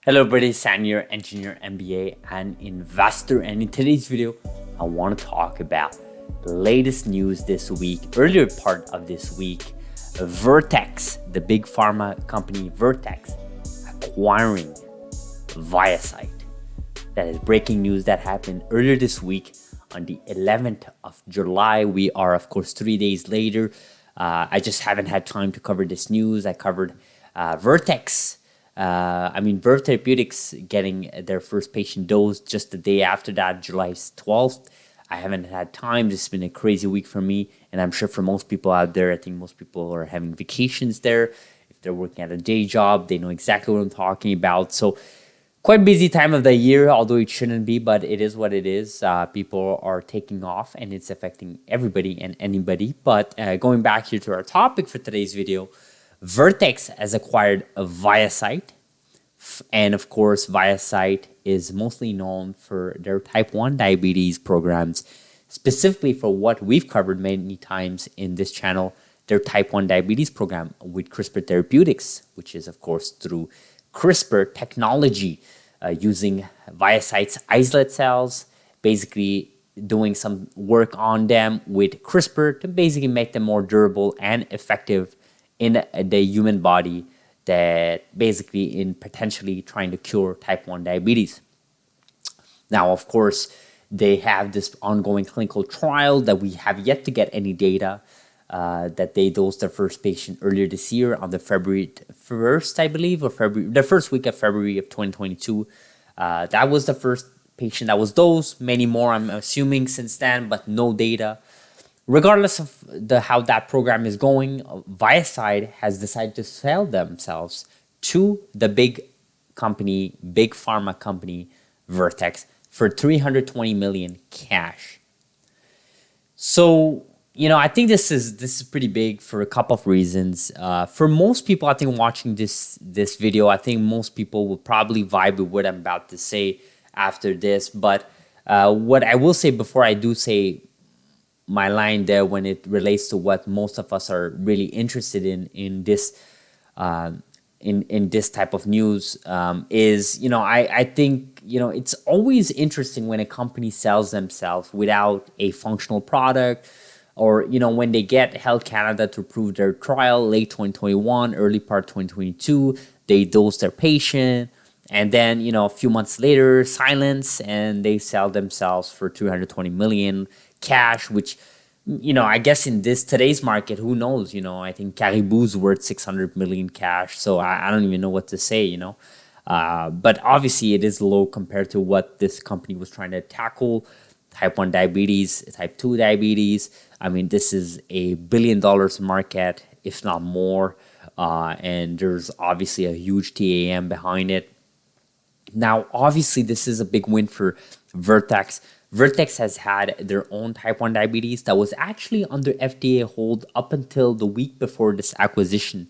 Hello everybody, Sam here, engineer, MBA, and investor. And in today's video, I want to talk about the latest news this week, earlier part of this week. Vertex, the big pharma company Vertex, acquiring ViaCyte. That is breaking news that happened earlier this week on the 11th of July. We are, of course, 3 days later. I just haven't had time to cover this news. I covered Vertex. Verve Therapeutics getting their first patient dose just the day after that, July 12th. I haven't had time. This has been a crazy week for me, and I'm sure for most people out there, I think most people are having vacations there. If they're working at a day job, they know exactly what I'm talking about. So quite busy time of the year, although it shouldn't be, but it is what it is. People are taking off, and it's affecting everybody and anybody. But going back here to our topic for today's video, Vertex has acquired a ViaCyte, and of course, ViaCyte is mostly known for their type 1 diabetes programs, specifically for what we've covered many times in this channel, their type 1 diabetes program with Crispr Therapeutics, which is, of course, through Crispr technology, using ViaCyte's islet cells, basically doing some work on them with CRISPR to basically make them more durable and effective in the human body, that basically in potentially trying to cure type 1 diabetes. Now, of course, they have this ongoing clinical trial that we have yet to get any data, that they dosed their first patient earlier this year on the February 1st, I believe, or the first week of February of 2022. That was the first patient that was dosed. Many more, I'm assuming, since then, but no data. Regardless of how that program is going, ViaCyte has decided to sell themselves to the big pharma company, Vertex, for $320 million cash. So, I think this is pretty big for a couple of reasons. For most people, I think watching this video, I think most people will probably vibe with what I'm about to say after this. But what I will say before I do say my line there, when it relates to what most of us are really interested in this this type of news, is I think it's always interesting when a company sells themselves without a functional product, or when they get Health Canada to approve their trial late 2021, early part 2022, they dose their patient, and then a few months later, silence, and they sell themselves for 220 million cash, which I guess in today's market, who knows? I think Caribou's worth 600 million cash, so I don't even know what to say. But obviously it is low compared to what this company was trying to tackle: type 1 diabetes, type 2 diabetes. This is a $1 billion market, if not more, and there's obviously a huge TAM behind it. Now, obviously, this is a big win for Vertex. Vertex has had their own type 1 diabetes that was actually under FDA hold up until the week before this acquisition.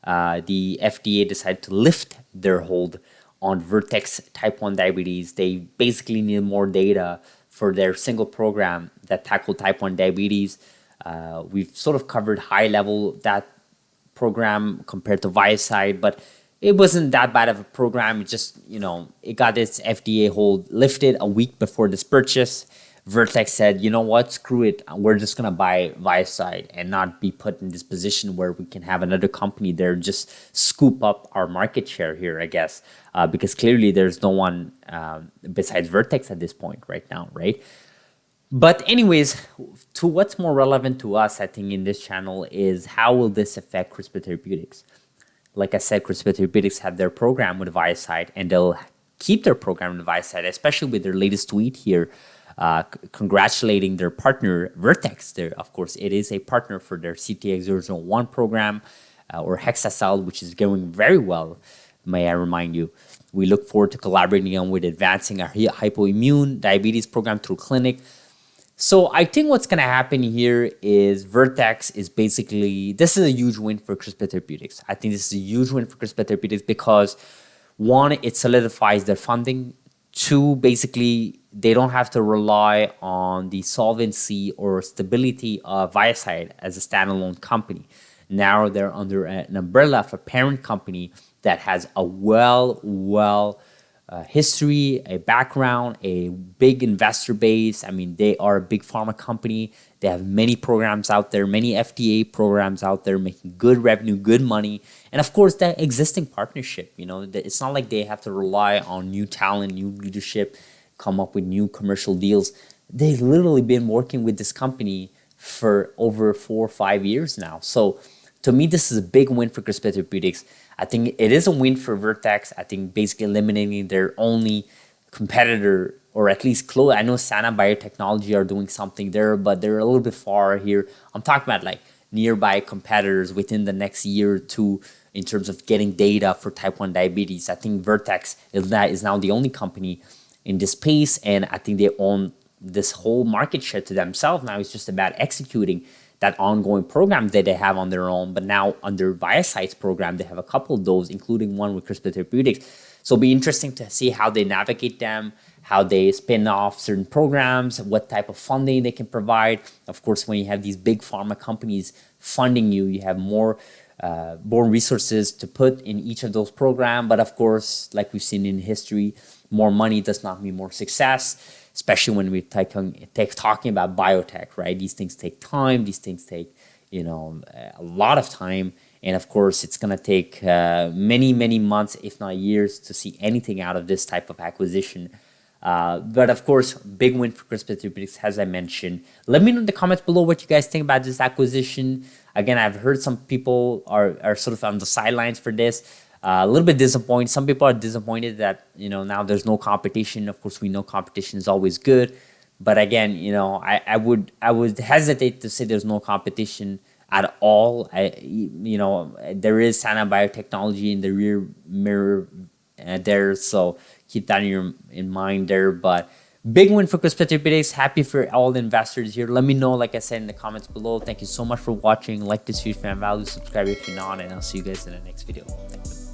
The FDA decided to lift their hold on Vertex type 1 diabetes. They basically need more data for their single program that tackled type 1 diabetes. We've sort of covered high level that program compared to ViaCyte, but it wasn't that bad of a program. It just, it got its FDA hold lifted a week before this purchase. Vertex said, you know what, screw it. We're just going to buy ViaCyte and not be put in this position where we can have another company there just scoop up our market share here, I guess, because clearly there's no one besides Vertex at this point right now, right? But anyways, to what's more relevant to us, I think, in this channel is how will this affect Crispr Therapeutics? Like I said, Crispr Therapeutics have their program with ViaCyte, and they'll keep their program with ViaCyte, especially with their latest tweet here, congratulating their partner, Vertex. Of course, it is a partner for their CTX001 program, or Hexacell, which is going very well, may I remind you. We look forward to collaborating on with advancing our hypoimmune diabetes program through clinic. So I think what's going to happen here is Vertex is basically, this is a huge win for Crispr Therapeutics. I think this is a huge win for Crispr Therapeutics because, one, it solidifies their funding. Two, basically, they don't have to rely on the solvency or stability of ViaCyte as a standalone company. Now they're under an umbrella of a parent company that has a history, a background, a big investor base. I mean, they are a big pharma company. They have many programs out there, many FDA programs out there, making good revenue, good money. And of course, that existing partnership, it's not like they have to rely on new talent, new leadership, come up with new commercial deals. They've literally been working with this company for over 4 or 5 years now. So to me, this is a big win for Crispr Therapeutics. I think it is a win for Vertex. I think basically eliminating their only competitor, or at least close. I know Sana Biotechnology are doing something there, but they're a little bit far here. I'm talking about like nearby competitors within the next year or two in terms of getting data for type 1 diabetes. I think Vertex is now the only company in this space, and I think they own this whole market share to themselves. Now it's just about executing that ongoing program that they have on their own, but now under ViaCyte's program, they have a couple of those, including one with Crispr Therapeutics. So it'll be interesting to see how they navigate them, how they spin off certain programs, what type of funding they can provide. Of course, when you have these big pharma companies funding you, you have more resources to put in each of those programs. But of course, like we've seen in history, more money does not mean more success, especially when we're talking about biotech, right? These things take time. These things take, a lot of time. And of course, it's going to take many, many months, if not years, to see anything out of this type of acquisition. But of course, big win for Crispr Therapeutics, as I mentioned. Let me know in the comments below what you guys think about this acquisition. Again, I've heard some people are sort of on the sidelines for this. A little bit disappointed. Some people are disappointed that, now there's no competition. Of course, we know competition is always good. But again, I would hesitate to say there's no competition at all. There is Sana Biotechnology in the rear mirror there, so keep that in mind there. But big win for Crispr Therapeutics. Happy for all the investors here. Let me know, like I said, in the comments below. Thank you so much for watching. Like this video if you found value, subscribe if you're not, and I'll see you guys in the next video. Thanks.